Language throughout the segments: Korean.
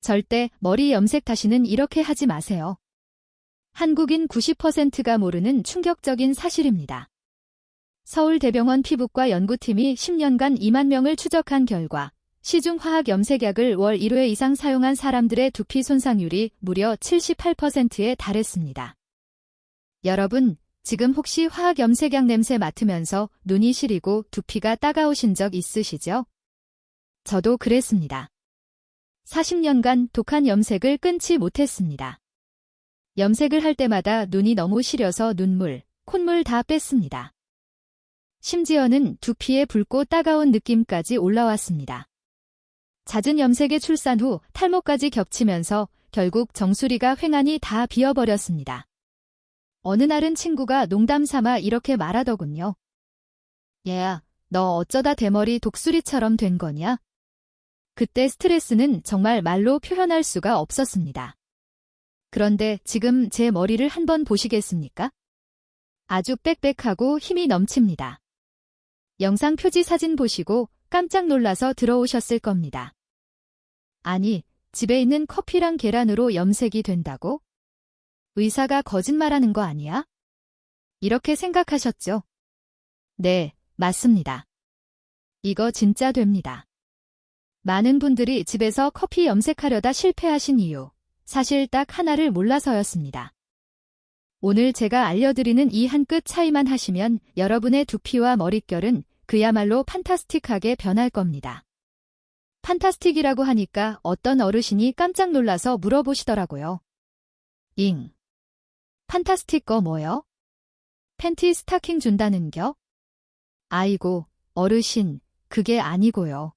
절대 머리 염색 다시는 이렇게 하지 마세요. 한국인 90%가 모르는 충격적인 사실입니다. 서울대병원 피부과 연구팀이 10년간 2만 명을 추적한 결과 시중 화학 염색약을 월 1회 이상 사용한 사람들의 두피 손상률이 무려 78%에 달했습니다. 여러분, 지금 혹시 화학 염색약 냄새 맡으면서 눈이 시리고 두피가 따가우신 적 있으시죠? 저도 그랬습니다. 40년간 독한 염색을 끊지 못했습니다. 염색을 할 때마다 눈이 너무 시려서 눈물, 콧물 다 뺐습니다. 심지어는 두피에 붉고 따가운 느낌까지 올라왔습니다. 잦은 염색에 출산 후 탈모까지 겹치면서 결국 정수리가 휑하니 다 비어버렸습니다. 어느 날은 친구가 농담 삼아 이렇게 말하더군요. 얘야, 너 어쩌다 대머리 독수리처럼 된 거냐? 그때 스트레스는 정말 말로 표현할 수가 없었습니다. 그런데 지금 제 머리를 한번 보시겠습니까? 아주 빽빽하고 힘이 넘칩니다. 영상 표지 사진 보시고 깜짝 놀라서 들어오셨을 겁니다. 아니, 집에 있는 커피랑 계란으로 염색이 된다고? 의사가 거짓말하는 거 아니야? 이렇게 생각하셨죠? 네, 맞습니다. 이거 진짜 됩니다. 많은 분들이 집에서 커피 염색하려다 실패하신 이유, 사실 딱 하나를 몰라서였습니다. 오늘 제가 알려드리는 이 한 끗 차이만 하시면 여러분의 두피와 머릿결은 그야말로 판타스틱하게 변할 겁니다. 판타스틱이라고 하니까 어떤 어르신이 깜짝 놀라서 물어보시더라고요. 판타스틱 거 뭐요? 팬티 스타킹 준다는겨? 아이고, 어르신, 그게 아니고요.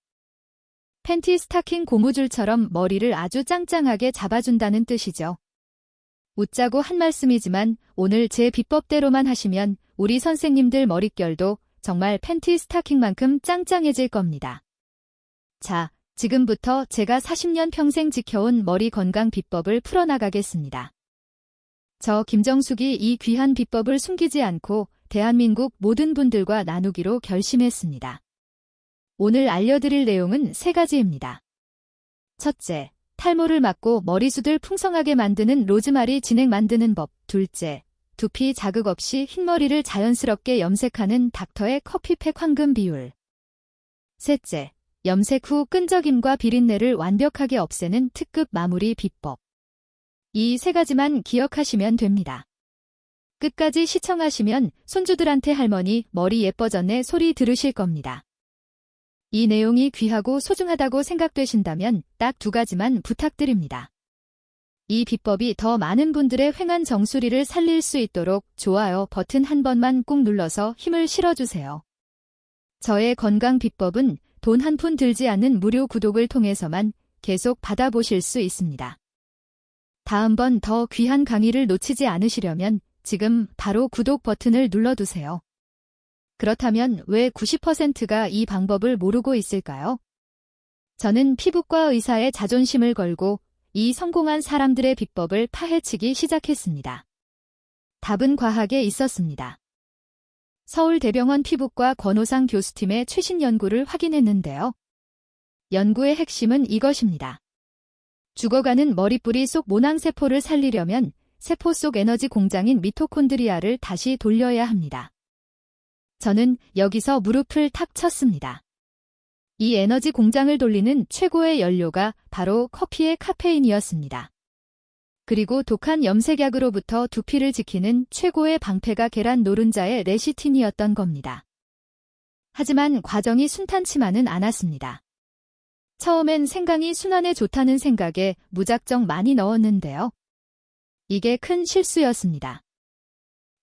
팬티 스타킹 고무줄처럼 머리를 아주 짱짱하게 잡아준다는 뜻이죠. 웃자고 한 말씀이지만 오늘 제 비법대로만 하시면 우리 선생님들 머릿결도 정말 팬티 스타킹만큼 짱짱해질 겁니다. 자, 지금부터 제가 40년 평생 지켜온 머리 건강 비법을 풀어나가겠습니다. 저 김정숙이 이 귀한 비법을 숨기지 않고 대한민국 모든 분들과 나누기로 결심했습니다. 오늘 알려드릴 내용은 3가지입니다. 첫째, 탈모를 막고 머리숱을 풍성하게 만드는 로즈마리 진액 만드는 법. 둘째, 두피 자극 없이 흰머리를 자연스럽게 염색하는 닥터의 커피팩 황금 비율. 셋째, 염색 후 끈적임과 비린내를 완벽하게 없애는 특급 마무리 비법. 이 3가지만 기억하시면 됩니다. 끝까지 시청하시면 손주들한테 할머니 머리 예뻐졌네 소리 들으실 겁니다. 이 내용이 귀하고 소중하다고 생각되신다면 딱 2가지만 부탁드립니다. 이 비법이 더 많은 분들의 휑한 정수리를 살릴 수 있도록 좋아요 버튼 한 번만 꾹 눌러서 힘을 실어주세요. 저의 건강 비법은 돈 한 푼 들지 않는 무료 구독을 통해서만 계속 받아보실 수 있습니다. 다음번 더 귀한 강의를 놓치지 않으시려면 지금 바로 구독 버튼을 눌러두세요. 그렇다면 왜 90%가 이 방법을 모르고 있을까요? 저는 피부과 의사의 자존심을 걸고 이 성공한 사람들의 비법을 파헤치기 시작했습니다. 답은 과학에 있었습니다. 서울대병원 피부과 권호상 교수팀의 최신 연구를 확인했는데요. 연구의 핵심은 이것입니다. 죽어가는 머리뿌리 속 모낭세포를 살리려면 세포 속 에너지 공장인 미토콘드리아를 다시 돌려야 합니다. 저는 여기서 무릎을 탁 쳤습니다. 이 에너지 공장을 돌리는 최고의 연료가 바로 커피의 카페인이었습니다. 그리고 독한 염색약으로부터 두피를 지키는 최고의 방패가 계란 노른자의 레시틴이었던 겁니다. 하지만 과정이 순탄치만은 않았습니다. 처음엔 생강이 순환에 좋다는 생각에 무작정 많이 넣었는데요. 이게 큰 실수였습니다.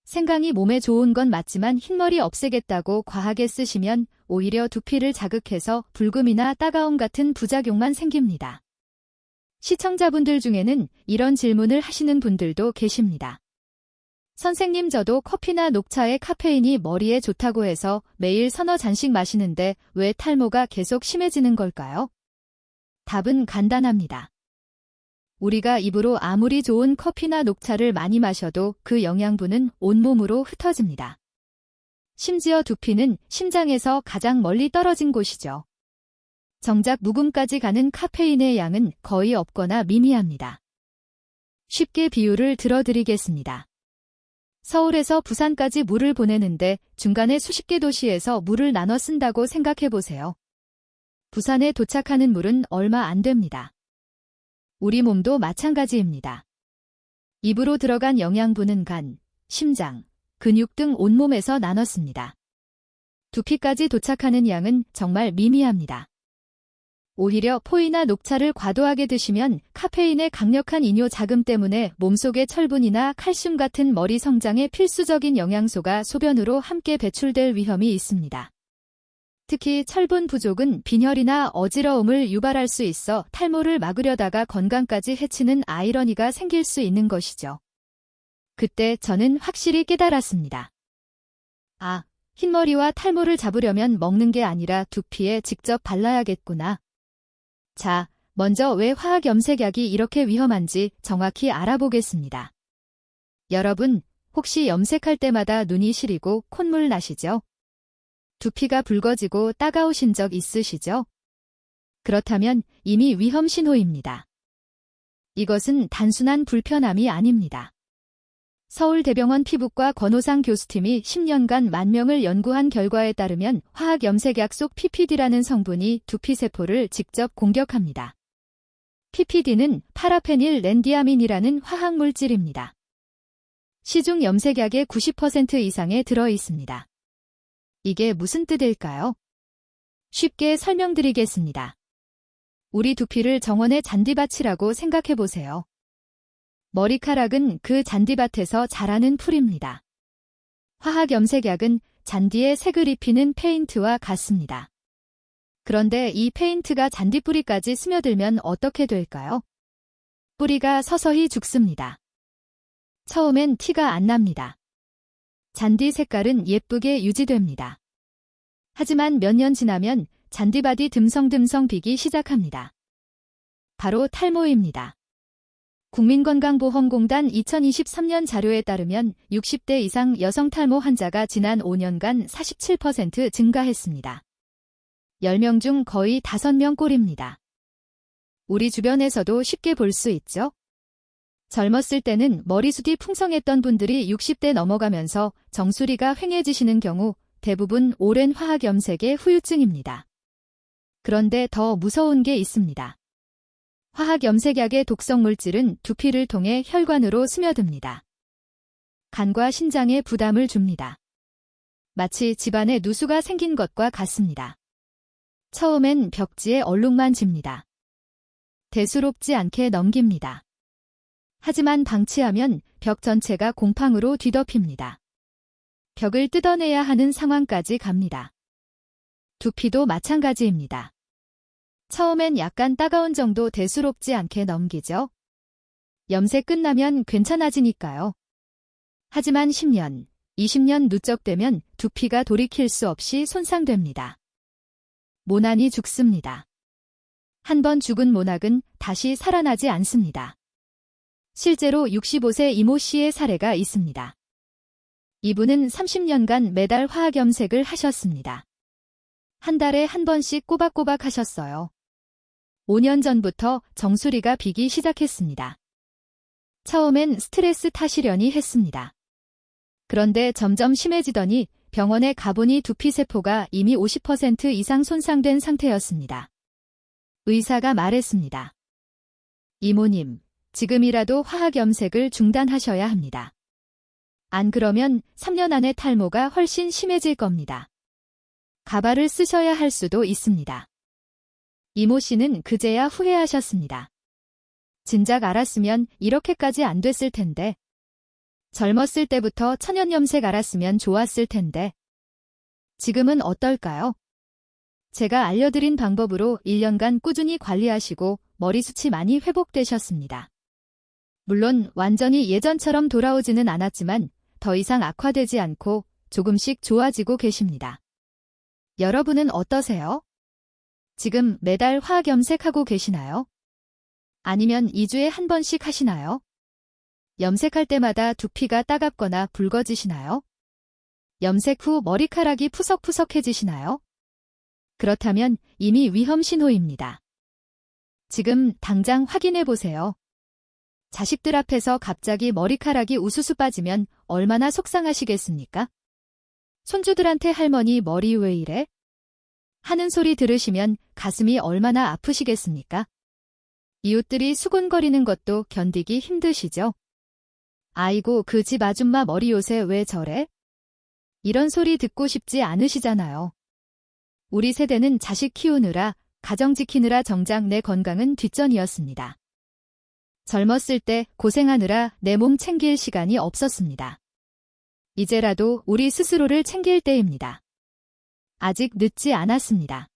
생강이 몸에 좋은 건 맞지만 흰머리 없애겠다고 과하게 쓰시면 오히려 두피를 자극해서 붉음이나 따가움 같은 부작용만 생깁니다. 시청자분들 중에는 이런 질문을 하시는 분들도 계십니다. 선생님, 저도 커피나 녹차에 카페인이 머리에 좋다고 해서 매일 서너 잔씩 마시는데 왜 탈모가 계속 심해지는 걸까요? 답은 간단합니다. 우리가 입으로 아무리 좋은 커피나 녹차를 많이 마셔도 그 영양분은 온몸으로 흩어집니다. 심지어 두피는 심장에서 가장 멀리 떨어진 곳이죠. 정작 묵음까지 가는 카페인의 양은 거의 없거나 미미합니다. 쉽게 비유를 들어드리겠습니다. 서울에서 부산까지 물을 보내는데 중간에 수십 개 도시에서 물을 나눠 쓴다고 생각해 보세요. 부산에 도착하는 물은 얼마 안 됩니다. 우리 몸도 마찬가지입니다. 입으로 들어간 영양분은 간, 심장, 근육 등 온몸에서 나눴습니다. 두피까지 도착하는 양은 정말 미미합니다. 오히려 포이나 녹차를 과도하게 드시면 카페인의 강력한 이뇨 자금 때문에 몸속의 철분이나 칼슘 같은 머리 성장에 필수적인 영양소가 소변으로 함께 배출될 위험이 있습니다. 특히 철분 부족은 빈혈이나 어지러움을 유발할 수 있어 탈모를 막으려다가 건강까지 해치는 아이러니가 생길 수 있는 것이죠. 그때 저는 확실히 깨달았습니다. 아, 흰머리와 탈모를 잡으려면 먹는 게 아니라 두피에 직접 발라야겠구나. 자, 먼저 왜 화학 염색약이 이렇게 위험한지 정확히 알아보겠습니다. 여러분, 혹시 염색할 때마다 눈이 시리고 콧물 나시죠? 두피가 붉어지고 따가우신 적 있으시죠? 그렇다면 이미 위험 신호입니다. 이것은 단순한 불편함이 아닙니다. 서울대병원 피부과 권호상 교수팀이 10년간 10,000명을 연구한 결과에 따르면 화학 염색약 속 PPD라는 성분이 두피세포를 직접 공격합니다. PPD는 파라페닐 렌디아민이라는 화학물질입니다. 시중 염색약의 90% 이상에 들어 있습니다. 이게 무슨 뜻일까요? 쉽게 설명드리겠습니다. 우리 두피를 정원의 잔디밭이라고 생각해 보세요. 머리카락은 그 잔디밭에서 자라는 풀입니다. 화학 염색약은 잔디에 색을 입히는 페인트와 같습니다. 그런데 이 페인트가 잔디뿌리까지 스며들면 어떻게 될까요? 뿌리가 서서히 죽습니다. 처음엔 티가 안 납니다. 잔디 색깔은 예쁘게 유지됩니다. 하지만 몇 년 지나면 잔디밭이 듬성듬성 비기 시작합니다. 바로 탈모입니다. 국민건강보험공단 2023년 자료에 따르면 60대 이상 여성 탈모 환자가 지난 5년간 47% 증가했습니다. 10명 중 거의 5명 꼴입니다. 우리 주변에서도 쉽게 볼 수 있죠? 젊었을 때는 머리숱이 풍성했던 분들이 60대 넘어가면서 정수리가 휑해지시는 경우 대부분 오랜 화학 염색의 후유증입니다. 그런데 더 무서운 게 있습니다. 화학 염색약의 독성 물질은 두피를 통해 혈관으로 스며듭니다. 간과 신장에 부담을 줍니다. 마치 집안에 누수가 생긴 것과 같습니다. 처음엔 벽지에 얼룩만 집니다. 대수롭지 않게 넘깁니다. 하지만 방치하면 벽 전체가 곰팡으로 뒤덮입니다. 벽을 뜯어내야 하는 상황까지 갑니다. 두피도 마찬가지입니다. 처음엔 약간 따가운 정도 대수롭지 않게 넘기죠. 염색 끝나면 괜찮아지니까요. 하지만 10년, 20년 누적되면 두피가 돌이킬 수 없이 손상됩니다. 모난이 죽습니다. 한 번 죽은 모낙은 다시 살아나지 않습니다. 실제로 65세 이모 씨의 사례가 있습니다. 이분은 30년간 매달 화학 염색을 하셨습니다. 한 달에 한 번씩 꼬박꼬박 하셨어요. 5년 전부터 정수리가 비기 시작했습니다. 처음엔 스트레스 탓이려니 했습니다. 그런데 점점 심해지더니 병원에 가보니 두피세포가 이미 50% 이상 손상된 상태였습니다. 의사가 말했습니다. 이모님, 지금이라도 화학 염색을 중단하셔야 합니다. 안 그러면 3년 안에 탈모가 훨씬 심해질 겁니다. 가발을 쓰셔야 할 수도 있습니다. 이모 씨는 그제야 후회하셨습니다. 진작 알았으면 이렇게까지 안 됐을 텐데. 젊었을 때부터 천연 염색 알았으면 좋았을 텐데. 지금은 어떨까요? 제가 알려드린 방법으로 1년간 꾸준히 관리하시고 머리숱이 많이 회복되셨습니다. 물론 완전히 예전처럼 돌아오지는 않았지만 더 이상 악화되지 않고 조금씩 좋아지고 계십니다. 여러분은 어떠세요? 지금 매달 화학 염색하고 계시나요? 아니면 2주에 한 번씩 하시나요? 염색할 때마다 두피가 따갑거나 붉어지시나요? 염색 후 머리카락이 푸석푸석해지시나요? 그렇다면 이미 위험 신호입니다. 지금 당장 확인해 보세요. 자식들 앞에서 갑자기 머리카락이 우수수 빠지면 얼마나 속상하시겠습니까? 손주들한테 할머니 머리 왜 이래? 하는 소리 들으시면 가슴이 얼마나 아프시겠습니까? 이웃들이 수군거리는 것도 견디기 힘드시죠? 아이고 그 집 아줌마 머리 요새 왜 저래? 이런 소리 듣고 싶지 않으시잖아요. 우리 세대는 자식 키우느라, 가정 지키느라 정작 내 건강은 뒷전이었습니다. 젊었을 때 고생하느라 내 몸 챙길 시간이 없었습니다. 이제라도 우리 스스로를 챙길 때입니다. 아직 늦지 않았습니다.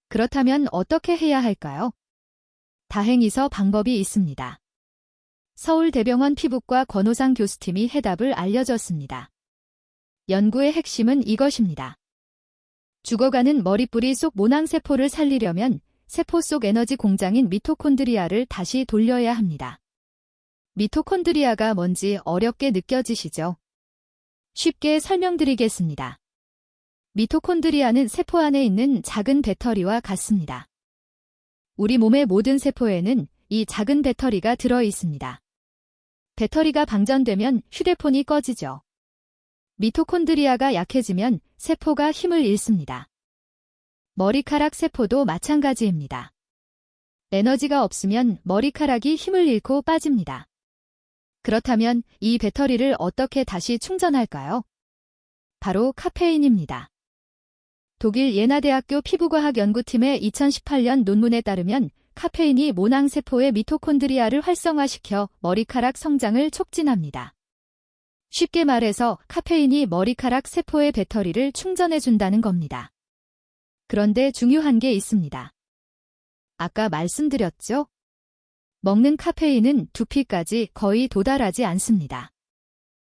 그렇다면 어떻게 해야 할까요? 다행히서 방법이 있습니다. 서울대병원 피부과 권호상 교수팀이 해답을 알려줬습니다. 연구의 핵심은 이것입니다. 죽어가는 머리뿌리 속 모낭세포를 살리려면 세포 속 에너지 공장인 미토콘드리아를 다시 돌려야 합니다. 미토콘드리아가 뭔지 어렵게 느껴지시죠? 쉽게 설명드리겠습니다. 미토콘드리아는 세포 안에 있는 작은 배터리와 같습니다. 우리 몸의 모든 세포에는 이 작은 배터리가 들어 있습니다. 배터리가 방전되면 휴대폰이 꺼지죠. 미토콘드리아가 약해지면 세포가 힘을 잃습니다. 머리카락 세포도 마찬가지입니다. 에너지가 없으면 머리카락이 힘을 잃고 빠집니다. 그렇다면 이 배터리를 어떻게 다시 충전할까요? 바로 카페인입니다. 독일 예나대학교 피부과학 연구팀의 2018년 논문에 따르면 카페인이 모낭세포의 미토콘드리아를 활성화시켜 머리카락 성장을 촉진합니다. 쉽게 말해서 카페인이 머리카락 세포의 배터리를 충전해준다는 겁니다. 그런데 중요한 게 있습니다. 아까 말씀드렸죠? 먹는 카페인은 두피까지 거의 도달하지 않습니다.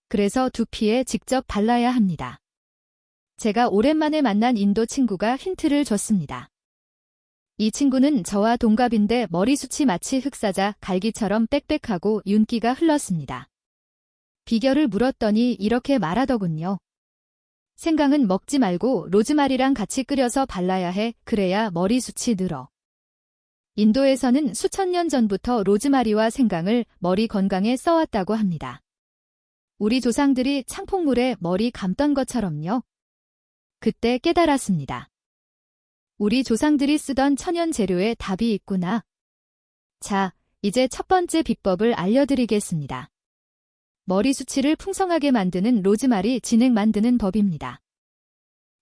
그래서 두피에 직접 발라야 합니다. 제가 오랜만에 만난 인도 친구가 힌트를 줬습니다. 이 친구는 저와 동갑인데 머리숱이 마치 흑사자 갈기처럼 빽빽하고 윤기가 흘렀습니다. 비결을 물었더니 이렇게 말하더군요. 생강은 먹지 말고 로즈마리랑 같이 끓여서 발라야 해. 그래야 머리숱이 늘어. 인도에서는 수천 년 전부터 로즈마리와 생강을 머리 건강에 써왔다고 합니다. 우리 조상들이 창폭물에 머리 감던 것처럼요. 그때 깨달았습니다. 우리 조상들이 쓰던 천연 재료에 답이 있구나. 자, 이제 첫 번째 비법을 알려드리겠습니다. 머리숱을 풍성하게 만드는 로즈마리 진액 만드는 법입니다.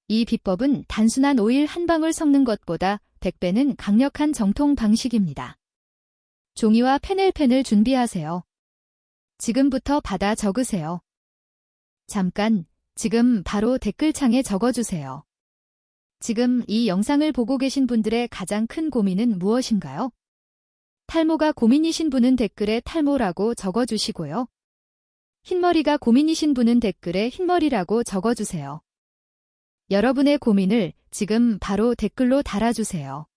이 비법은 단순한 오일 한 방울 섞는 것보다 100배는 강력한 정통 방식입니다. 종이와 페넬펜을 준비하세요. 지금부터 받아 적으세요. 잠깐, 지금 바로 댓글창에 적어주세요. 지금 이 영상을 보고 계신 분들의 가장 큰 고민은 무엇인가요? 탈모가 고민이신 분은 댓글에 탈모라고 적어주시고요. 흰머리가 고민이신 분은 댓글에 흰머리라고 적어주세요. 여러분의 고민을 지금 바로 댓글로 달아주세요.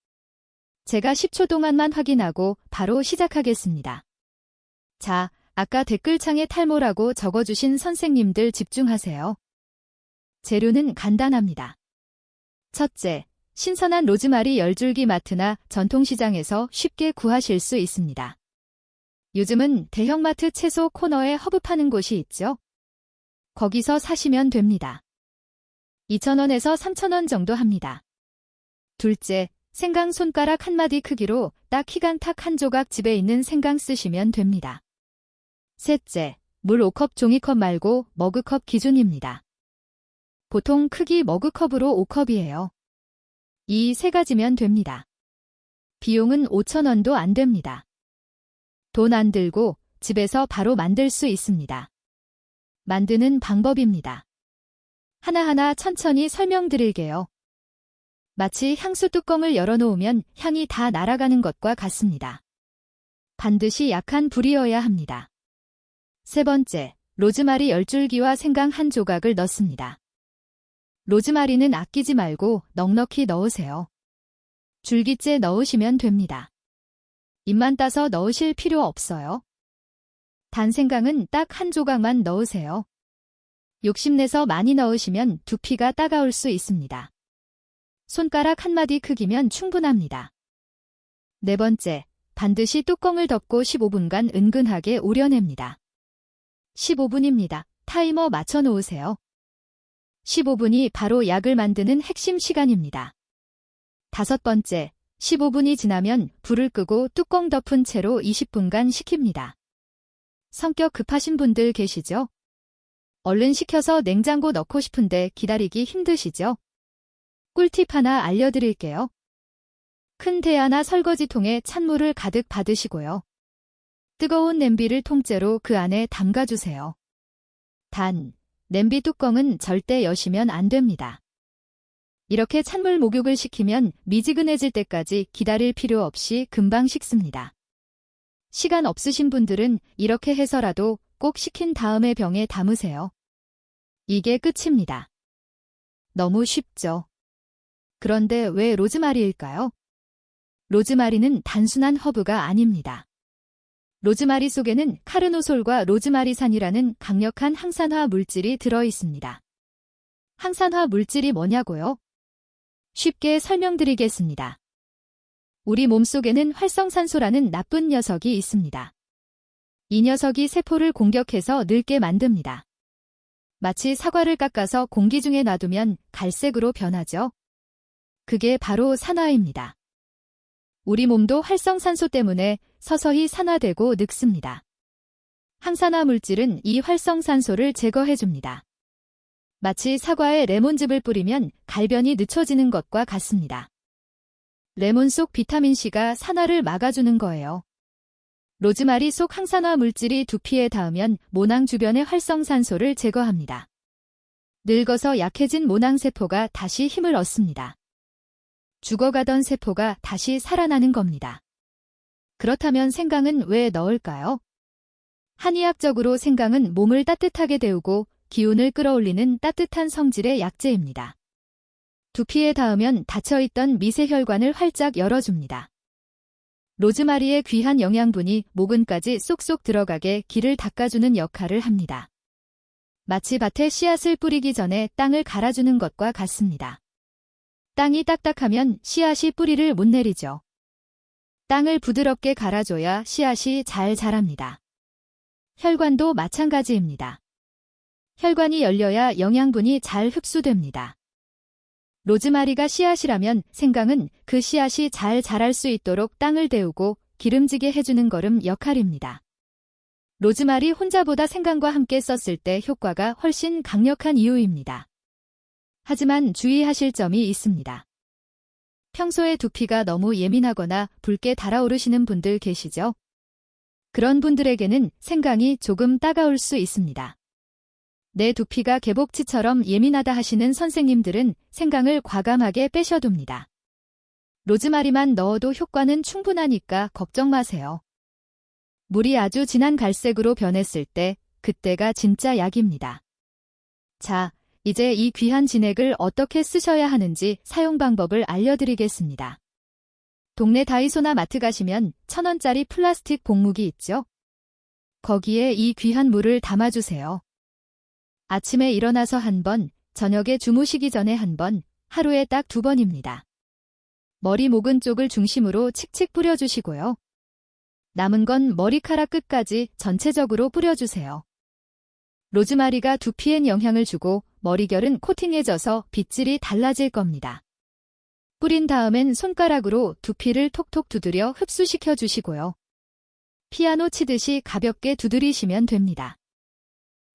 제가 10초 동안만 확인하고 바로 시작하겠습니다. 자, 아까 댓글창에 탈모라고 적어주신 선생님들 집중하세요. 재료는 간단합니다. 첫째, 신선한 로즈마리 10줄기 마트나 전통시장에서 쉽게 구하실 수 있습니다. 요즘은 대형마트 채소 코너에 허브 파는 곳이 있죠? 거기서 사시면 됩니다. 2,000원에서 3,000원 정도 합니다. 둘째, 생강 손가락 한 마디 크기로 딱 희간탁 한 조각 집에 있는 생강 쓰시면 됩니다. 셋째, 물 5컵 종이컵 말고 머그컵 기준입니다. 보통 크기 머그컵으로 5컵이에요. 이 세 가지면 됩니다. 비용은 5,000원도 안 됩니다. 돈 안 들고 집에서 바로 만들 수 있습니다. 만드는 방법입니다. 하나하나 천천히 설명드릴게요. 마치 향수 뚜껑을 열어놓으면 향이 다 날아가는 것과 같습니다. 반드시 약한 불이어야 합니다. 세 번째, 로즈마리 10줄기와 생강 한 조각을 넣습니다. 로즈마리는 아끼지 말고 넉넉히 넣으세요. 줄기째 넣으시면 됩니다. 잎만 따서 넣으실 필요 없어요. 단 생강은 딱 한 조각만 넣으세요. 욕심내서 많이 넣으시면 두피가 따가울 수 있습니다. 손가락 한 마디 크기면 충분합니다. 네 번째, 반드시 뚜껑을 덮고 15분간 은근하게 우려냅니다. 15분입니다. 타이머 맞춰 놓으세요. 15분이 바로 약을 만드는 핵심 시간입니다. 다섯 번째, 15분이 지나면 불을 끄고 뚜껑 덮은 채로 20분간 식힙니다. 성격 급하신 분들 계시죠? 얼른 식혀서 냉장고 넣고 싶은데 기다리기 힘드시죠? 꿀팁 하나 알려드릴게요. 큰 대야나 설거지통에 찬물을 가득 받으시고요. 뜨거운 냄비를 통째로 그 안에 담가주세요. 단, 냄비 뚜껑은 절대 여시면 안 됩니다. 이렇게 찬물 목욕을 시키면 미지근해질 때까지 기다릴 필요 없이 금방 식습니다. 시간 없으신 분들은 이렇게 해서라도 꼭 식힌 다음에 병에 담으세요. 이게 끝입니다. 너무 쉽죠? 그런데 왜 로즈마리일까요? 로즈마리는 단순한 허브가 아닙니다. 로즈마리 속에는 카르노솔과 로즈마리산이라는 강력한 항산화 물질이 들어 있습니다. 항산화 물질이 뭐냐고요? 쉽게 설명드리겠습니다. 우리 몸속에는 활성산소라는 나쁜 녀석이 있습니다. 이 녀석이 세포를 공격해서 늙게 만듭니다. 마치 사과를 깎아서 공기 중에 놔두면 갈색으로 변하죠. 그게 바로 산화입니다. 우리 몸도 활성산소 때문에 서서히 산화되고 늙습니다. 항산화 물질은 이 활성산소를 제거해줍니다. 마치 사과에 레몬즙을 뿌리면 갈변이 늦춰지는 것과 같습니다. 레몬 속 비타민C가 산화를 막아주는 거예요. 로즈마리 속 항산화 물질이 두피에 닿으면 모낭 주변의 활성산소를 제거합니다. 늙어서 약해진 모낭세포가 다시 힘을 얻습니다. 죽어가던 세포가 다시 살아나는 겁니다. 그렇다면 생강은 왜 넣을까요? 한의학적으로 생강은 몸을 따뜻하게 데우고 기운을 끌어올리는 따뜻한 성질의 약재입니다. 두피에 닿으면 닫혀있던 미세혈관을 활짝 열어줍니다. 로즈마리의 귀한 영양분이 모근까지 쏙쏙 들어가게 기를 닦아주는 역할을 합니다. 마치 밭에 씨앗을 뿌리기 전에 땅을 갈아주는 것과 같습니다. 땅이 딱딱하면 씨앗이 뿌리를 못 내리죠. 땅을 부드럽게 갈아줘야 씨앗이 잘 자랍니다. 혈관도 마찬가지입니다. 혈관이 열려야 영양분이 잘 흡수됩니다. 로즈마리가 씨앗이라면 생강은 그 씨앗이 잘 자랄 수 있도록 땅을 데우고 기름지게 해주는 거름 역할입니다. 로즈마리 혼자보다 생강과 함께 썼을 때 효과가 훨씬 강력한 이유입니다. 하지만 주의하실 점이 있습니다. 평소에 두피가 너무 예민하거나 붉게 달아오르시는 분들 계시죠? 그런 분들에게는 생강이 조금 따가울 수 있습니다. 내 두피가 개복치처럼 예민하다 하시는 선생님들은 생강을 과감하게 빼셔둡니다. 로즈마리만 넣어도 효과는 충분하니까 걱정 마세요. 물이 아주 진한 갈색으로 변했을 때 그때가 진짜 약입니다. 자, 이제 이 귀한 진액을 어떻게 쓰셔야 하는지 사용 방법을 알려드리겠습니다. 동네 다이소나 마트 가시면 1,000원짜리 플라스틱 봉무기 있죠? 거기에 이 귀한 물을 담아주세요. 아침에 일어나서 한 번, 저녁에 주무시기 전에 한 번, 하루에 딱 2번입니다. 머리 모근 쪽을 중심으로 칙칙 뿌려주시고요. 남은 건 머리카락 끝까지 전체적으로 뿌려주세요. 로즈마리가 두피엔 영향을 주고 머리결은 코팅해져서 빗질이 달라질 겁니다. 뿌린 다음엔 손가락으로 두피를 톡톡 두드려 흡수시켜 주시고요. 피아노 치듯이 가볍게 두드리시면 됩니다.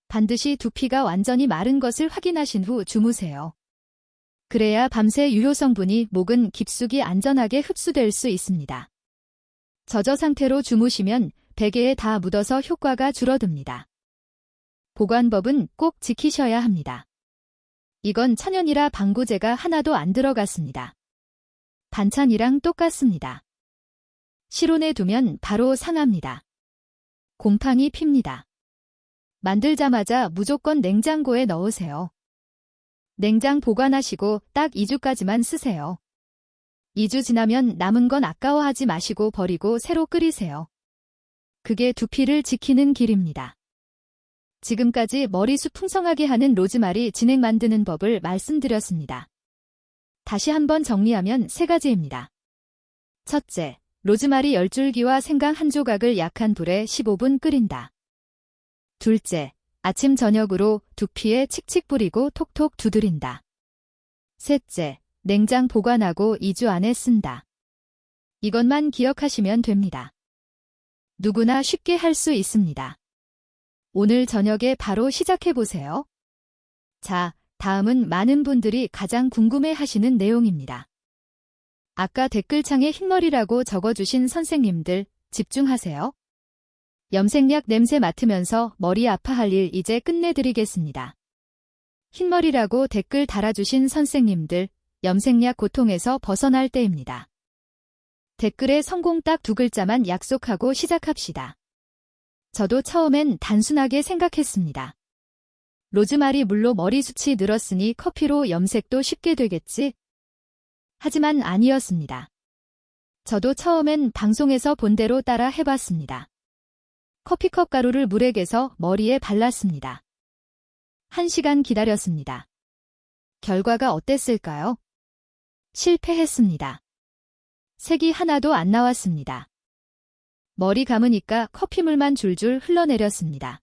반드시 두피가 완전히 마른 것을 확인하신 후 주무세요. 그래야 밤새 유효 성분이 목은 깊숙이 안전하게 흡수될 수 있습니다. 젖어 상태로 주무시면 베개에 다 묻어서 효과가 줄어듭니다. 보관법은 꼭 지키셔야 합니다. 이건 천연이라 방부제가 하나도 안 들어갔습니다. 반찬이랑 똑같습니다. 실온에 두면 바로 상합니다. 곰팡이 핍니다. 만들자마자 무조건 냉장고에 넣으세요. 냉장 보관하시고 딱 2주까지만 쓰세요. 2주 지나면 남은 건 아까워하지 마시고 버리고 새로 끓이세요. 그게 두피를 지키는 길입니다. 지금까지 머리숱 풍성하게 하는 로즈마리 진액 만드는 법을 말씀드렸습니다. 다시 한번 정리하면 세 가지입니다. 첫째, 로즈마리 10줄기와 생강 1조각을 약한 불에 15분 끓인다. 둘째, 아침 저녁으로 두피에 칙칙 뿌리고 톡톡 두드린다. 셋째, 냉장 보관하고 2주 안에 쓴다. 이것만 기억하시면 됩니다. 누구나 쉽게 할 수 있습니다. 오늘 저녁에 바로 시작해보세요. 자, 다음은 많은 분들이 가장 궁금해 하시는 내용입니다. 아까 댓글창에 흰머리라고 적어주신 선생님들, 집중하세요. 염색약 냄새 맡으면서 머리 아파할 일 이제 끝내드리겠습니다. 흰머리라고 댓글 달아주신 선생님들, 염색약 고통에서 벗어날 때입니다. 댓글에 성공 딱 2글자만 약속하고 시작합시다. 저도 처음엔 단순하게 생각했습니다. 로즈마리 물로 머리숱이 늘었으니 커피로 염색도 쉽게 되겠지? 하지만 아니었습니다. 저도 처음엔 방송에서 본 대로 따라 해봤습니다. 커피컵 가루를 물에 개서 머리에 발랐습니다. 1시간 기다렸습니다. 결과가 어땠을까요? 실패했습니다. 색이 하나도 안 나왔습니다. 머리 감으니까 커피물만 줄줄 흘러내렸습니다.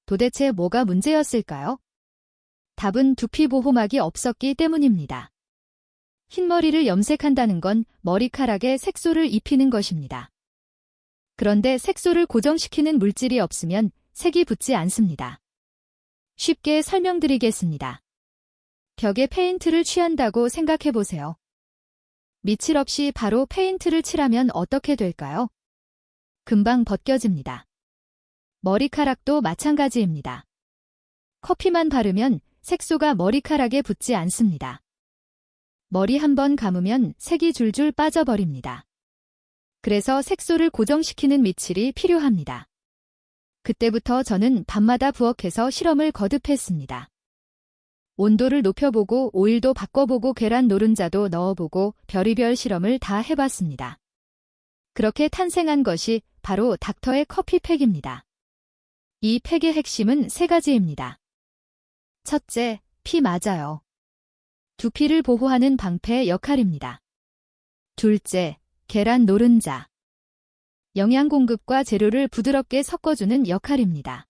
도대체 뭐가 문제였을까요? 답은 두피 보호막이 없었기 때문입니다. 흰머리를 염색한다는 건 머리카락에 색소를 입히는 것입니다. 그런데 색소를 고정시키는 물질이 없으면 색이 붙지 않습니다. 쉽게 설명드리겠습니다. 벽에 페인트를 칠한다고 생각해보세요. 밑칠 없이 바로 페인트를 칠하면 어떻게 될까요? 금방 벗겨집니다. 머리카락도 마찬가지입니다. 커피만 바르면 색소가 머리카락에 붙지 않습니다. 머리 한번 감으면 색이 줄줄 빠져버립니다. 그래서 색소를 고정시키는 밑칠이 필요합니다. 그때부터 저는 밤마다 부엌에서 실험을 거듭했습니다. 온도를 높여보고 오일도 바꿔보고 계란 노른자도 넣어보고 별의별 실험을 다 해봤습니다. 그렇게 탄생한 것이 바로 닥터의 커피팩입니다. 이 팩의 핵심은 3가지입니다. 첫째, 피 맞아요. 두피를 보호하는 방패 역할입니다. 둘째, 계란 노른자. 영양 공급과 재료를 부드럽게 섞어주는 역할입니다.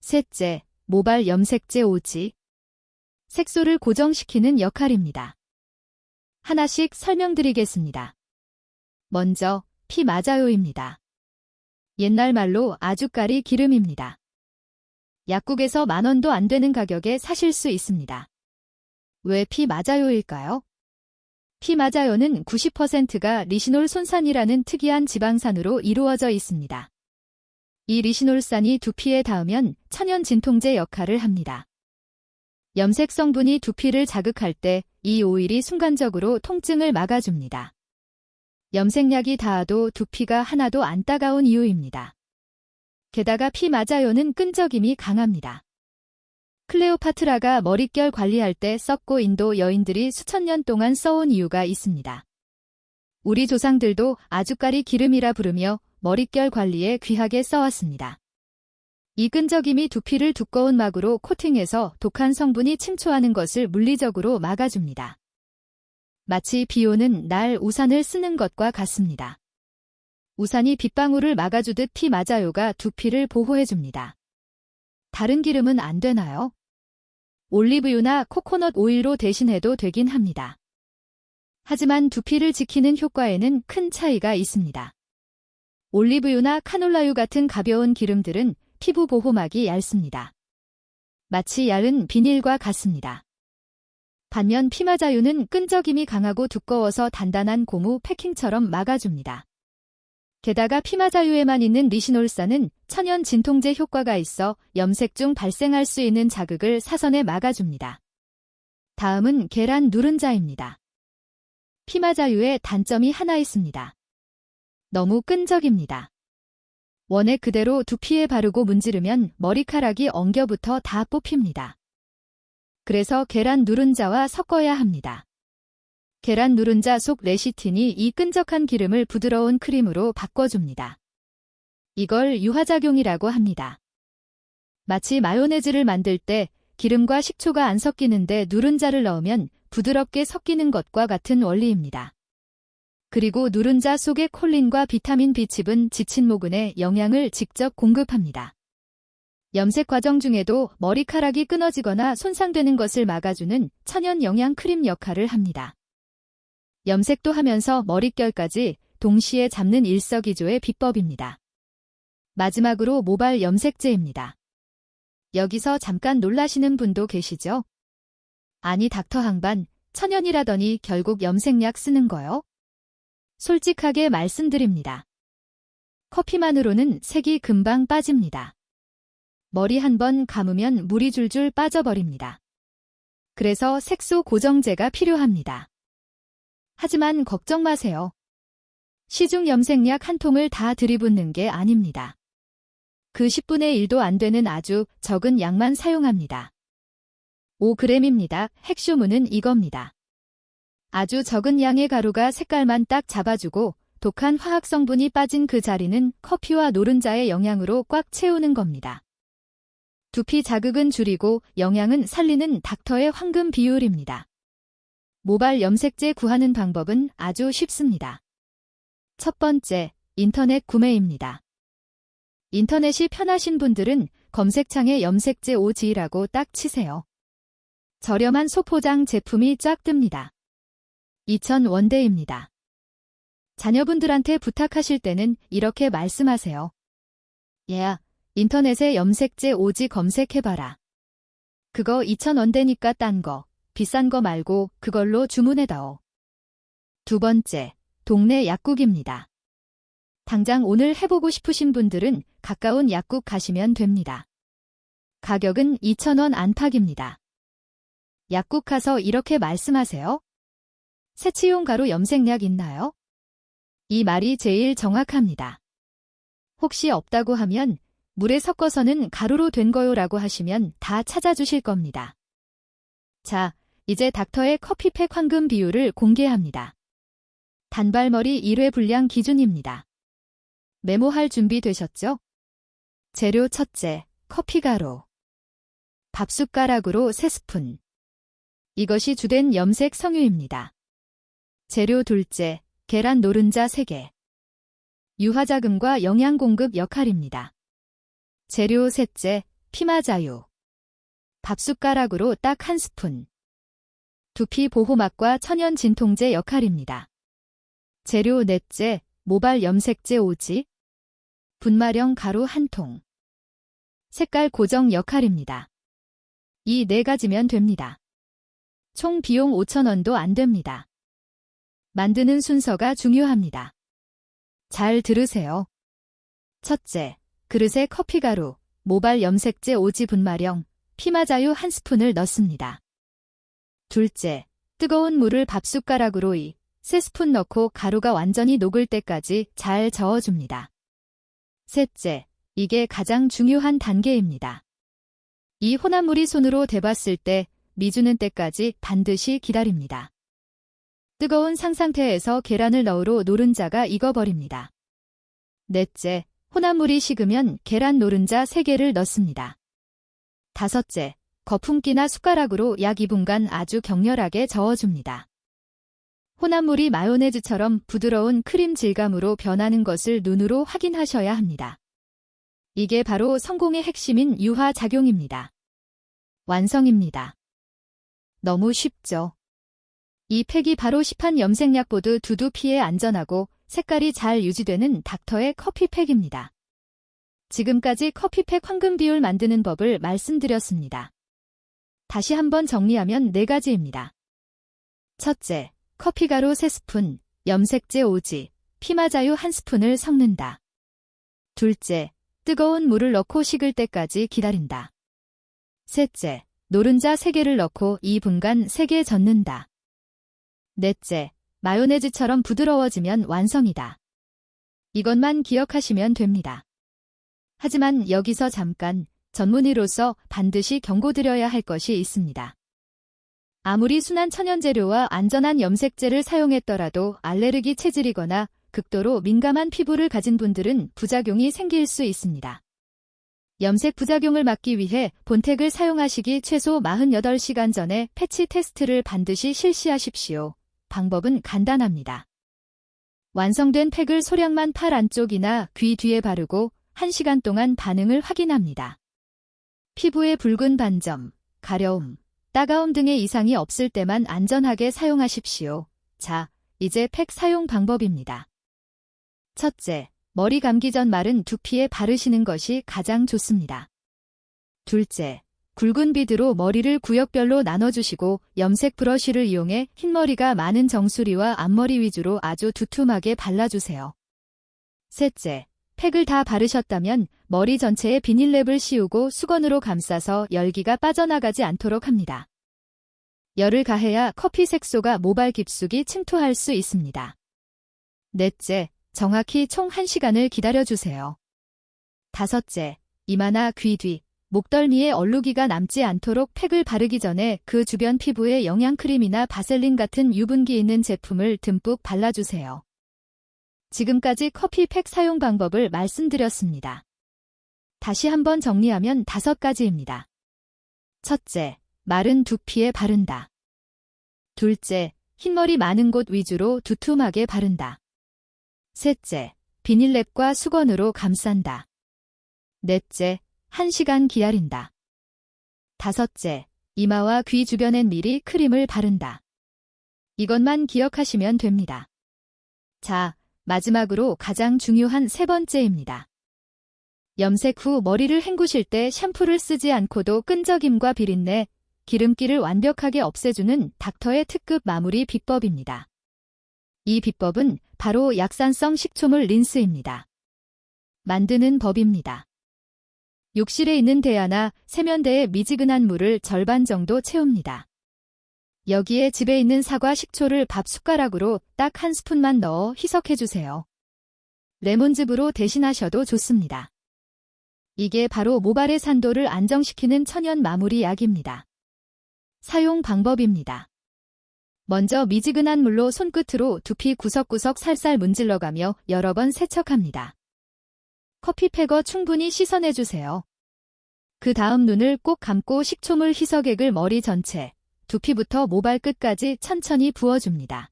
셋째, 모발 염색제 오지. 색소를 고정시키는 역할입니다. 하나씩 설명드리겠습니다. 먼저, 피 맞아요입니다. 옛날 말로 아주까리 기름입니다. 약국에서 10,000원도 안 되는 가격에 사실 수 있습니다. 왜 피 맞아요일까요? 피 맞아요는 90%가 리시놀 손산이라는 특이한 지방산으로 이루어져 있습니다. 이 리시놀산이 두피에 닿으면 천연 진통제 역할을 합니다. 염색 성분이 두피를 자극할 때 이 오일이 순간적으로 통증을 막아줍니다. 염색약이 닿아도 두피가 하나도 안 따가운 이유입니다. 게다가 피 맞아요는 끈적임이 강합니다. 클레오파트라가 머릿결 관리할 때 썼고 인도 여인들이 수천 년 동안 써온 이유가 있습니다. 우리 조상들도 아주까리 기름이라 부르며 머릿결 관리에 귀하게 써왔습니다. 이 끈적임이 두피를 두꺼운 막으로 코팅해서 독한 성분이 침투하는 것을 물리적으로 막아줍니다. 마치 비 오는 날 우산을 쓰는 것과 같습니다. 우산이 빗방울을 막아주듯 피 맞아요가 두피를 보호해줍니다. 다른 기름은 안 되나요? 올리브유나 코코넛 오일로 대신해도 되긴 합니다. 하지만 두피를 지키는 효과에는 큰 차이가 있습니다. 올리브유나 카놀라유 같은 가벼운 기름들은 피부 보호막이 얇습니다. 마치 얇은 비닐과 같습니다. 반면 피마자유는 끈적임이 강하고 두꺼워서 단단한 고무 패킹처럼 막아줍니다. 게다가 피마자유에만 있는 리시놀산은 천연 진통제 효과가 있어 염색 중 발생할 수 있는 자극을 사선에 막아줍니다. 다음은 계란 누른자입니다. 피마자유의 단점이 하나 있습니다. 너무 끈적입니다. 원액 그대로 두피에 바르고 문지르면 머리카락이 엉겨붙어 다 뽑힙니다. 그래서 계란 누른자와 섞어야 합니다. 계란 누른자 속 레시틴이 이 끈적한 기름을 부드러운 크림으로 바꿔줍니다. 이걸 유화작용이라고 합니다. 마치 마요네즈를 만들 때 기름과 식초가 안 섞이는데 누른자를 넣으면 부드럽게 섞이는 것과 같은 원리입니다. 그리고 누른자 속의 콜린과 비타민 B칩은 지친 모근에 영양을 직접 공급합니다. 염색 과정 중에도 머리카락이 끊어지거나 손상되는 것을 막아주는 천연 영양 크림 역할을 합니다. 염색도 하면서 머릿결까지 동시에 잡는 일석이조의 비법입니다. 마지막으로 모발 염색제입니다. 여기서 잠깐 놀라시는 분도 계시죠? 아니 닥터 항반, 천연이라더니 결국 염색약 쓰는 거요? 솔직하게 말씀드립니다. 커피만으로는 색이 금방 빠집니다. 머리 한 번 감으면 물이 줄줄 빠져버립니다. 그래서 색소 고정제가 필요합니다. 하지만 걱정 마세요. 시중 염색약 한 통을 다 들이붓는 게 아닙니다. 그 10분의 1도 안 되는 아주 적은 양만 사용합니다. 5g입니다. 핵쇼문은 이겁니다. 아주 적은 양의 가루가 색깔만 딱 잡아주고 독한 화학 성분이 빠진 그 자리는 커피와 노른자의 영양으로 꽉 채우는 겁니다. 두피 자극은 줄이고 영양은 살리는 닥터의 황금 비율입니다. 모발 염색제 구하는 방법은 아주 쉽습니다. 첫 번째, 인터넷 구매입니다. 인터넷이 편하신 분들은 검색창에 염색제 오지라고 딱 치세요. 저렴한 소포장 제품이 쫙 뜹니다. 2,000원대입니다. 자녀분들한테 부탁하실 때는 이렇게 말씀하세요. 얘야, 인터넷에 염색제 오지 검색해봐라. 그거 2,000원대니까 딴 거, 비싼 거 말고 그걸로 주문해다오. 두 번째, 동네 약국입니다. 당장 오늘 해보고 싶으신 분들은 가까운 약국 가시면 됩니다. 가격은 2,000원 안팎입니다. 약국 가서 이렇게 말씀하세요. 세치용 가루 염색약 있나요? 이 말이 제일 정확합니다. 혹시 없다고 하면 물에 섞어서는 가루로 된 거요라고 하시면 다 찾아주실 겁니다. 자, 이제 닥터의 커피팩 황금 비율을 공개합니다. 단발머리 1회 분량 기준입니다. 메모할 준비 되셨죠? 재료 첫째, 커피가루. 밥숟가락으로 3스푼. 이것이 주된 염색 성유입니다. 재료 둘째, 계란 노른자 3개. 유화자금과 영양 공급 역할입니다. 재료 셋째, 피마자유. 밥숟가락으로 딱 1스푼. 두피 보호막과 천연 진통제 역할입니다. 재료 넷째, 모발 염색제 오지. 분말형 가루 1통. 색깔 고정 역할입니다. 이 4가지면 됩니다. 총 비용 5,000원도 안 됩니다. 만드는 순서가 중요합니다. 잘 들으세요. 첫째, 그릇에 커피가루, 모발 염색제 오지 분말형, 피마자유 1스푼을 넣습니다. 둘째, 뜨거운 물을 밥숟가락으로 3스푼 넣고 가루가 완전히 녹을 때까지 잘 저어줍니다. 셋째, 이게 가장 중요한 단계입니다. 이 혼합물이 손으로 대봤을 때 미주는 때까지 반드시 기다립니다. 뜨거운 상상태에서 계란을 넣으로 노른자가 익어버립니다. 넷째, 혼합물이 식으면 계란 노른자 3개를 넣습니다. 다섯째, 거품기나 숟가락으로 약 2분간 아주 격렬하게 저어줍니다. 혼합물이 마요네즈처럼 부드러운 크림 질감으로 변하는 것을 눈으로 확인하셔야 합니다. 이게 바로 성공의 핵심인 유화작용입니다. 완성입니다. 너무 쉽죠? 이 팩이 바로 시판 염색약보드 두두피에 안전하고 색깔이 잘 유지되는 닥터의 커피팩입니다. 지금까지 커피팩 황금 비율 만드는 법을 말씀드렸습니다. 다시 한번 정리하면 4가지입니다. 첫째, 커피가루 3스푼, 염색제 오지, 피마자유 1스푼을 섞는다. 둘째, 뜨거운 물을 넣고 식을 때까지 기다린다. 셋째, 노른자 3개를 넣고 2분간 세게 젓는다. 넷째, 마요네즈처럼 부드러워지면 완성이다. 이것만 기억하시면 됩니다. 하지만 여기서 잠깐 전문의로서 반드시 경고드려야 할 것이 있습니다. 아무리 순한 천연재료와 안전한 염색제를 사용했더라도 알레르기 체질이거나 극도로 민감한 피부를 가진 분들은 부작용이 생길 수 있습니다. 염색 부작용을 막기 위해 본텍을 사용하시기 최소 48시간 전에 패치 테스트를 반드시 실시하십시오. 방법은 간단합니다. 완성된 팩을 소량만 팔 안쪽이나 귀 뒤에 바르고 1시간 동안 반응을 확인합니다. 피부에 붉은 반점, 가려움, 따가움 등의 이상이 없을 때만 안전하게 사용하십시오. 자, 이제 팩 사용 방법입니다. 첫째, 머리 감기 전 마른 두피에 바르시는 것이 가장 좋습니다. 둘째, 굵은 비드로 머리를 구역별로 나눠주시고 염색 브러쉬를 이용해 흰머리가 많은 정수리와 앞머리 위주로 아주 두툼하게 발라주세요. 셋째, 팩을 다 바르셨다면 머리 전체에 비닐랩을 씌우고 수건으로 감싸서 열기가 빠져나가지 않도록 합니다. 열을 가해야 커피 색소가 모발 깊숙이 침투할 수 있습니다. 넷째, 정확히 총 1시간을 기다려주세요. 다섯째, 이마나 귀 뒤, 목덜미에 얼룩이가 남지 않도록 팩을 바르기 전에 그 주변 피부에 영양크림이나 바셀린 같은 유분기 있는 제품을 듬뿍 발라주세요. 지금까지 커피팩 사용 방법을 말씀드렸습니다. 다시 한번 정리하면 5가지입니다. 첫째, 마른 두피에 바른다. 둘째, 흰머리 많은 곳 위주로 두툼하게 바른다. 셋째, 비닐랩과 수건으로 감싼다. 넷째, 1시간 기다린다. 다섯째, 이마와 귀 주변엔 미리 크림을 바른다. 이것만 기억하시면 됩니다. 자, 마지막으로 가장 중요한 3번째입니다. 염색 후 머리를 헹구실 때 샴푸를 쓰지 않고도 끈적임과 비린내, 기름기를 완벽하게 없애주는 닥터의 특급 마무리 비법입니다. 이 비법은 바로 약산성 식초물 린스입니다. 만드는 법입니다. 욕실에 있는 대야나 세면대에 미지근한 물을 절반 정도 채웁니다. 여기에 집에 있는 사과 식초를 밥 숟가락으로 딱 1스푼만 넣어 희석해주세요. 레몬즙으로 대신하셔도 좋습니다. 이게 바로 모발의 산도를 안정시키는 천연 마무리 약입니다. 사용 방법입니다. 먼저 미지근한 물로 손끝으로 두피 구석구석 살살 문질러가며 여러 번 세척합니다. 커피팩어 충분히 씻어내주세요. 그 다음 눈을 꼭 감고 식초물 희석액을 머리 전체, 두피부터 모발 끝까지 천천히 부어줍니다.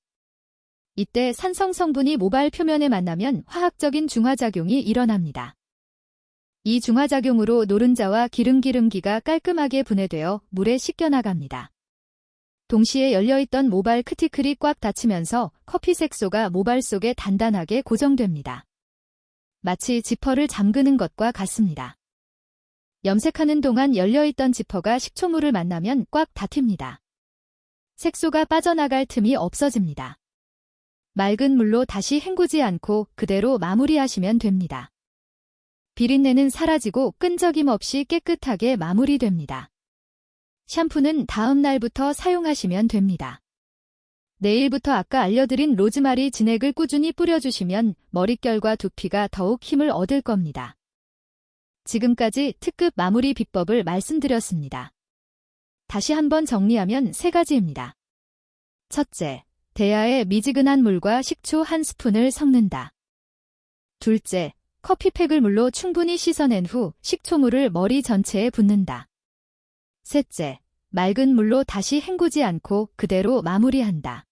이때 산성 성분이 모발 표면에 만나면 화학적인 중화작용이 일어납니다. 이 중화작용으로 노른자와 기름기가 깔끔하게 분해되어 물에 씻겨나갑니다. 동시에 열려있던 모발 크티클이 꽉 닫히면서 커피 색소가 모발 속에 단단하게 고정됩니다. 마치 지퍼를 잠그는 것과 같습니다. 염색하는 동안 열려있던 지퍼가 식초물을 만나면 꽉 닫힙니다. 색소가 빠져나갈 틈이 없어집니다. 맑은 물로 다시 헹구지 않고 그대로 마무리하시면 됩니다. 비린내는 사라지고 끈적임 없이 깨끗하게 마무리됩니다. 샴푸는 다음 날부터 사용하시면 됩니다. 내일부터 아까 알려드린 로즈마리 진액을 꾸준히 뿌려주시면 머릿결과 두피가 더욱 힘을 얻을 겁니다. 지금까지 특급 마무리 비법을 말씀드렸습니다. 다시 한번 정리하면 3가지입니다. 첫째, 대야에 미지근한 물과 식초 1스푼을 섞는다. 둘째, 커피팩을 물로 충분히 씻어낸 후 식초물을 머리 전체에 붓는다. 셋째, 맑은 물로 다시 헹구지 않고 그대로 마무리한다.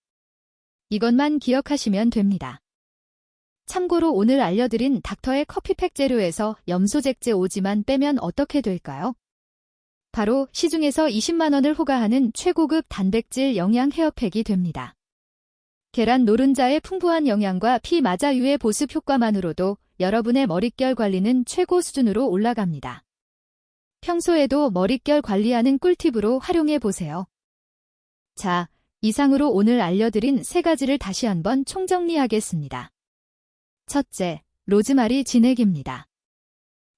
이것만 기억하시면 됩니다. 참고로 오늘 알려드린 닥터의 커피팩 재료에서 염소잭제 오지만 빼면 어떻게 될까요? 바로 시중에서 20만 원을 호가하는 최고급 단백질 영양 헤어팩이 됩니다. 계란 노른자의 풍부한 영양과 피마자유의 보습 효과만으로도 여러분의 머릿결 관리는 최고 수준으로 올라갑니다. 평소에도 머릿결 관리하는 꿀팁으로 활용해보세요. 자, 이상으로 오늘 알려드린 3가지를 다시 한번 총정리하겠습니다. 첫째, 로즈마리 진액입니다.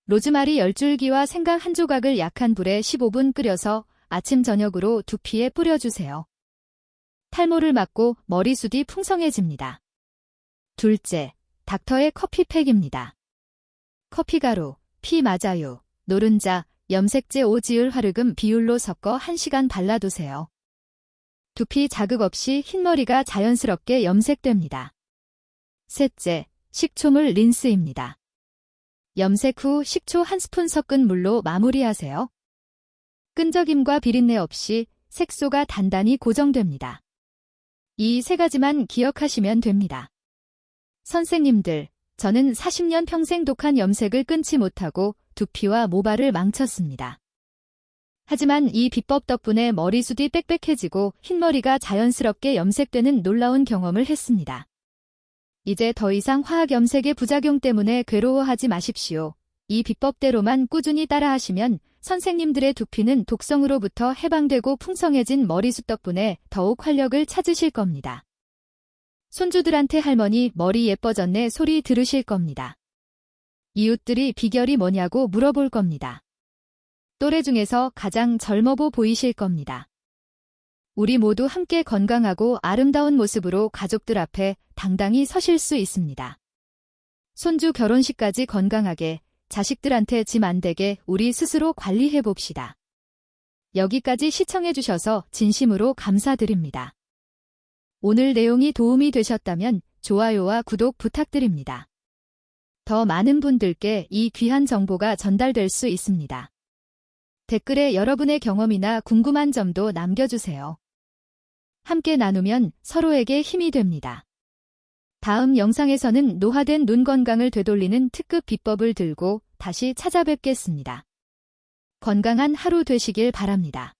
로즈마리 10줄기와 생강 1조각을 약한 불에 15분 끓여서 아침 저녁으로 두피에 뿌려주세요. 탈모를 막고 머리숱이 풍성해집니다. 둘째, 닥터의 커피팩입니다. 커피가루, 피마자유, 노른자, 염색제 오지을 화르금 비율로 섞어 1시간 발라두세요. 두피 자극 없이 흰머리가 자연스럽게 염색됩니다. 셋째, 식초물 린스입니다. 염색 후 식초 1스푼 섞은 물로 마무리하세요. 끈적임과 비린내 없이 색소가 단단히 고정됩니다. 이 세 가지만 기억하시면 됩니다. 선생님들, 저는 40년 평생 독한 염색을 끊지 못하고 두피와 모발을 망쳤습니다. 하지만 이 비법 덕분에 머리숱이 빽빽해지고 흰머리가 자연스럽게 염색되는 놀라운 경험을 했습니다. 이제 더 이상 화학 염색의 부작용 때문에 괴로워하지 마십시오. 이 비법대로만 꾸준히 따라하시면 선생님들의 두피는 독성으로부터 해방되고 풍성해진 머리숱 덕분에 더욱 활력을 찾으실 겁니다. 손주들한테 할머니 머리 예뻐졌네 소리 들으실 겁니다. 이웃들이 비결이 뭐냐고 물어볼 겁니다. 또래 중에서 가장 젊어 보이실 겁니다. 우리 모두 함께 건강하고 아름다운 모습으로 가족들 앞에 당당히 서실 수 있습니다. 손주 결혼식까지 건강하게, 자식들한테 짐 안 되게 우리 스스로 관리해 봅시다. 여기까지 시청해 주셔서 진심으로 감사드립니다. 오늘 내용이 도움이 되셨다면 좋아요와 구독 부탁드립니다. 더 많은 분들께 이 귀한 정보가 전달될 수 있습니다. 댓글에 여러분의 경험이나 궁금한 점도 남겨주세요. 함께 나누면 서로에게 힘이 됩니다. 다음 영상에서는 노화된 눈 건강을 되돌리는 특급 비법을 들고 다시 찾아뵙겠습니다. 건강한 하루 되시길 바랍니다.